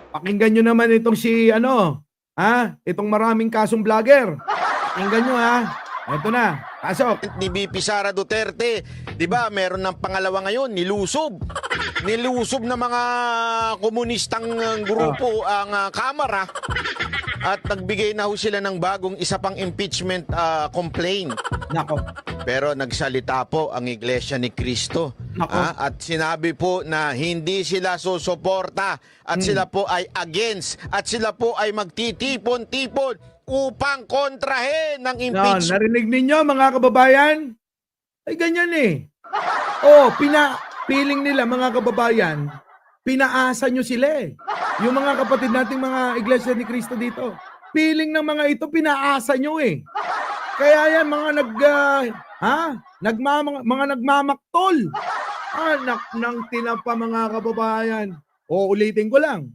Pakinggan nyo naman itong si ano, itong maraming kasong vlogger. Pakinggan nyo Ito na, pasok. Ni VP Sara Duterte, 'di ba? Meron ng pangalawa ngayon, nilusob. Nilusob ng mga komunistang grupo ang Kamara at nagbigay na ho sila ng bagong isa pang impeachment complaint. Nako. Pero nagsalita po ang Iglesia ni Cristo at sinabi po na hindi sila susuporta at sila po ay against at sila po ay magtitipon-tipon upang kontrahin ng impeachment. Narinig ninyo mga kababayan? Ay ganyan piling nila mga kababayan, pinaasa nyo sila Yung mga kapatid nating mga Iglesia ni Cristo dito, piling ng mga ito pinaasa nyo Kaya yan mga mga nagmamaktol. Anak ng tinapa mga kababayan. Ulitin ko lang.